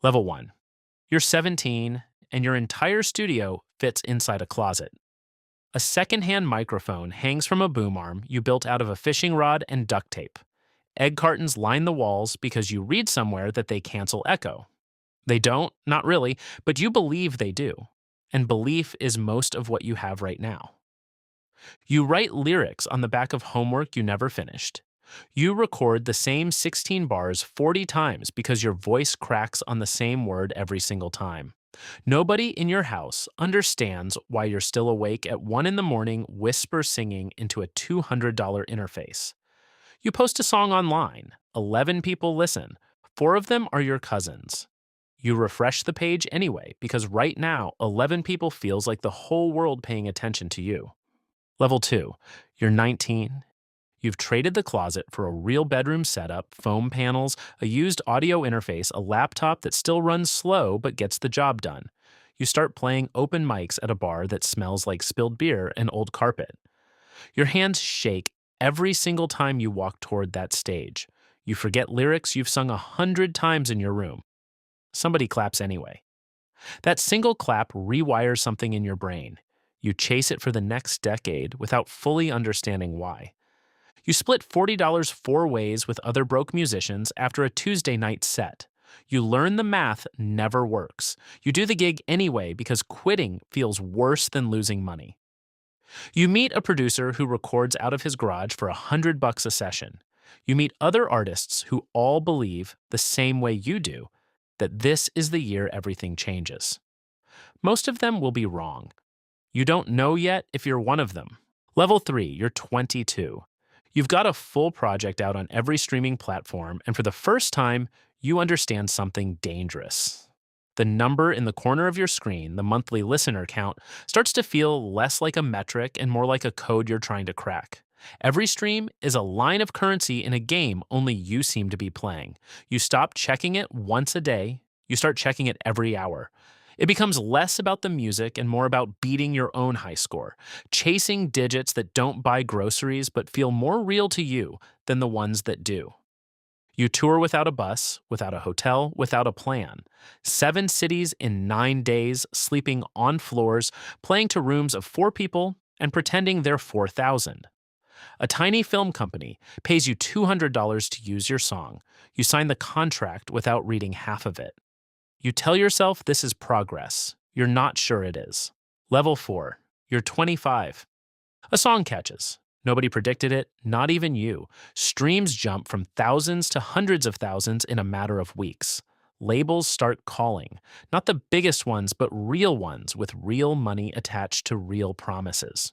Level 1. You're 17, and your entire studio fits inside a closet. A secondhand microphone hangs from a boom arm you built out of a fishing rod and duct tape. Egg cartons line the walls because you read somewhere that they cancel echo. They don't, not really, but you believe they do. And belief is most of what you have right now. You write lyrics on the back of homework you never finished. You record the same 16 bars 40 times because your voice cracks on the same word every single time. Nobody in your house understands why you're still awake at 1 in the morning whisper singing into a $200 interface. You post a song online, 11 people listen, 4 of them are your cousins. You refresh the page anyway because right now 11 people feels like the whole world paying attention to you. Level 2. You're 19. You've traded the closet for a real bedroom setup, foam panels, a used audio interface, a laptop that still runs slow but gets the job done. You start playing open mics at a bar that smells like spilled beer and old carpet. Your hands shake every single time you walk toward that stage. You forget lyrics you've sung 100 times in your room. Somebody claps anyway. That single clap rewires something in your brain. You chase it for the next decade without fully understanding why. You split $40 4 ways with other broke musicians after a Tuesday night set. You learn the math never works. You do the gig anyway because quitting feels worse than losing money. You meet a producer who records out of his garage for $100 a session. You meet other artists who all believe, the same way you do, that this is the year everything changes. Most of them will be wrong. You don't know yet if you're one of them. Level 3, you're 22. You've got a full project out on every streaming platform, and for the first time, you understand something dangerous. The number in the corner of your screen, the monthly listener count, starts to feel less like a metric and more like a code you're trying to crack. Every stream is a line of currency in a game only you seem to be playing. You stop checking it once a day, you start checking it every hour. It becomes less about the music and more about beating your own high score, chasing digits that don't buy groceries but feel more real to you than the ones that do. You tour without a bus, without a hotel, without a plan. 7 cities in 9 days, sleeping on floors, playing to rooms of 4 people, and pretending they're 4,000. A tiny film company pays you $200 to use your song. You sign the contract without reading half of it. You tell yourself this is progress. You're not sure it is. Level 4. You're 25. A song catches. Nobody predicted it, not even you. Streams jump from thousands to hundreds of thousands in a matter of weeks. Labels start calling. Not the biggest ones, but real ones with real money attached to real promises.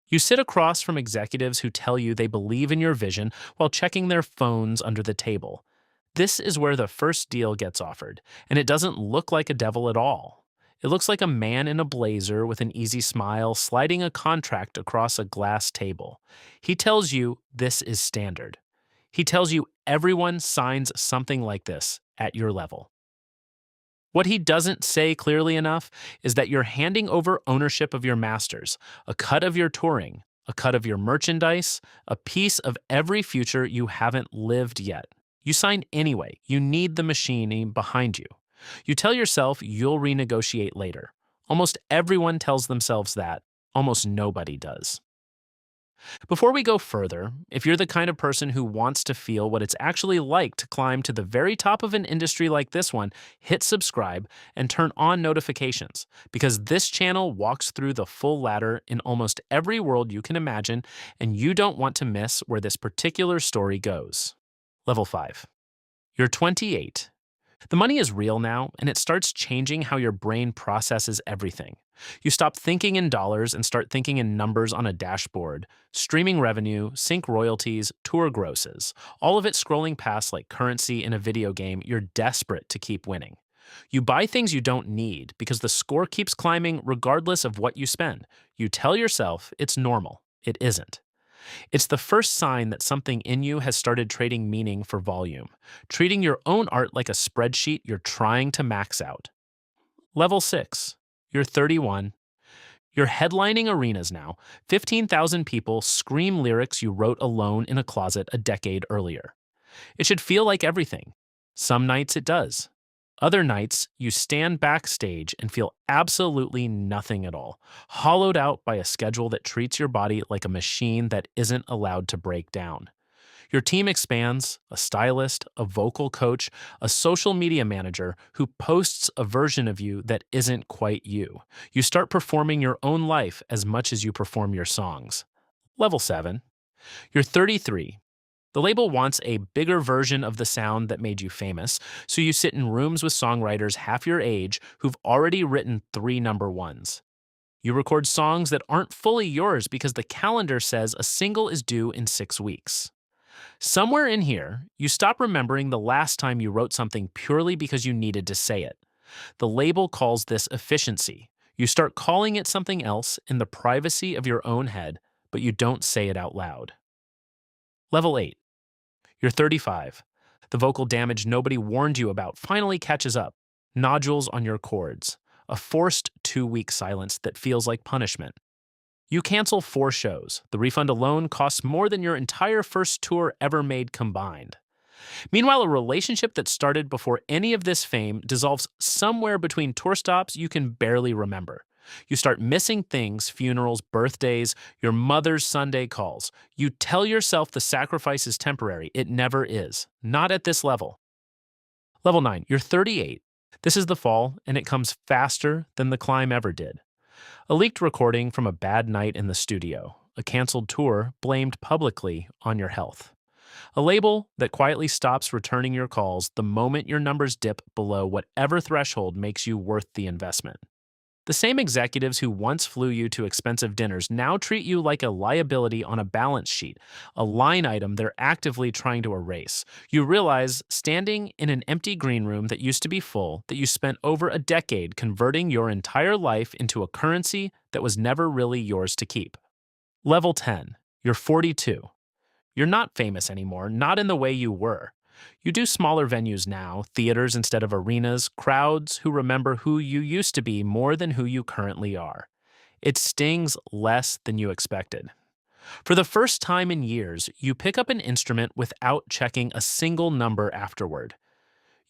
You sit across from executives who tell you they believe in your vision while checking their phones under the table. This is where the first deal gets offered, and it doesn't look like a devil at all. It looks like a man in a blazer with an easy smile sliding a contract across a glass table. He tells you this is standard. He tells you everyone signs something like this at your level. What he doesn't say clearly enough is that you're handing over ownership of your masters, a cut of your touring, a cut of your merchandise, a piece of every future you haven't lived yet. You sign anyway. You need the machine behind you. You tell yourself you'll renegotiate later. Almost everyone tells themselves that. Almost nobody does. Before we go further, if you're the kind of person who wants to feel what it's actually like to climb to the very top of an industry like this one, hit subscribe and turn on notifications, because this channel walks through the full ladder in almost every world you can imagine, and you don't want to miss where this particular story goes. Level 5. You're 28. The money is real now, and it starts changing how your brain processes everything. You stop thinking in dollars and start thinking in numbers on a dashboard. Streaming revenue, sync royalties, tour grosses. All of it scrolling past like currency in a video game you're desperate to keep winning. You buy things you don't need because the score keeps climbing regardless of what you spend. You tell yourself it's normal. It isn't. It's the first sign that something in you has started trading meaning for volume, treating your own art like a spreadsheet you're trying to max out. Level 6. You're 31. You're headlining arenas now. 15,000 people scream lyrics you wrote alone in a closet a decade earlier. It should feel like everything. Some nights it does. Other nights, you stand backstage and feel absolutely nothing at all, hollowed out by a schedule that treats your body like a machine that isn't allowed to break down. Your team expands: a stylist, a vocal coach, a social media manager who posts a version of you that isn't quite you. You start performing your own life as much as you perform your songs. Level 7. You're 33. The label wants a bigger version of the sound that made you famous, so you sit in rooms with songwriters half your age who've already written 3 number 1s. You record songs that aren't fully yours because the calendar says a single is due in 6 weeks. Somewhere in here, you stop remembering the last time you wrote something purely because you needed to say it. The label calls this efficiency. You start calling it something else in the privacy of your own head, but you don't say it out loud. Level 8. You're 35. The vocal damage nobody warned you about finally catches up. Nodules on your cords. A forced 2 week silence that feels like punishment. You cancel 4 shows. The refund alone costs more than your entire first tour ever made combined. Meanwhile, a relationship that started before any of this fame dissolves somewhere between tour stops you can barely remember. You start missing things: funerals, birthdays, your mother's Sunday calls. You tell yourself the sacrifice is temporary. It never is. Not at this level. Level 9. You're 38. This is the fall, and it comes faster than the climb ever did. A leaked recording from a bad night in the studio. A canceled tour blamed publicly on your health. A label that quietly stops returning your calls the moment your numbers dip below whatever threshold makes you worth the investment. The same executives who once flew you to expensive dinners now treat you like a liability on a balance sheet, a line item they're actively trying to erase. You realize, standing in an empty green room that used to be full, that you spent over a decade converting your entire life into a currency that was never really yours to keep. Level 10. You're 42. You're not famous anymore, not in the way you were. You do smaller venues now, theaters instead of arenas, crowds who remember who you used to be more than who you currently are. It stings less than you expected. For the first time in years, you pick up an instrument without checking a single number afterward.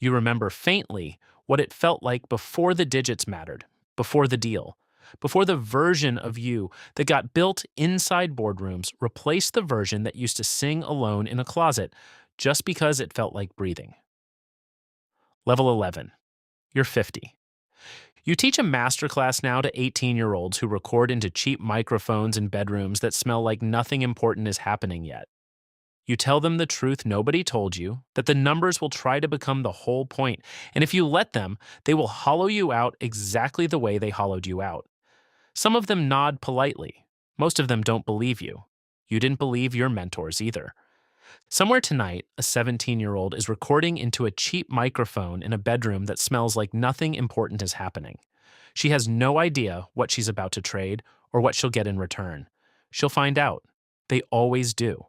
You remember faintly what it felt like before the digits mattered, before the deal, before the version of you that got built inside boardrooms replaced the version that used to sing alone in a closet just because it felt like breathing. Level 11. You're 50. You teach a masterclass now to 18-year-olds who record into cheap microphones in bedrooms that smell like nothing important is happening yet. You tell them the truth nobody told you, that the numbers will try to become the whole point, and if you let them, they will hollow you out exactly the way they hollowed you out. Some of them nod politely. Most of them don't believe you. You didn't believe your mentors either. Somewhere tonight, a 17-year-old is recording into a cheap microphone in a bedroom that smells like nothing important is happening. She has no idea what she's about to trade or what she'll get in return. She'll find out. They always do.